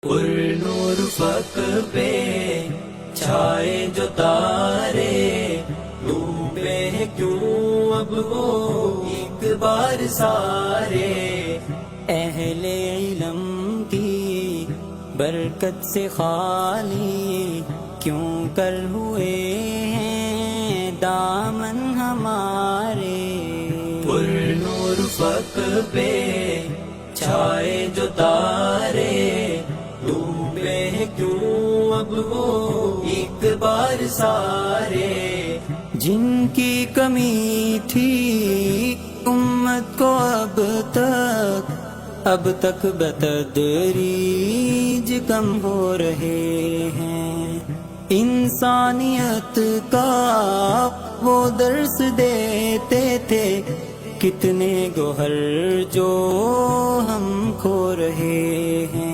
پر نور فق پہ چھائے جو تارے، ڈوبے ہیں کیوں اب وہ ایک بار سارے۔ اہل علم کی برکت سے خالی کیوں کر ہوئے ہیں دامن ہمارے۔ پر نور فق پہ چھائے جو تارے، ڈوبے ہیں کیوں اب وہ ایک بار سارے۔ جن کی کمی تھی امت کو اب تک بتدریج کم ہو رہے ہیں۔ انسانیت کا وہ درس دیتے تھے، کتنے گوہر جو ہم کھو رہے ہیں۔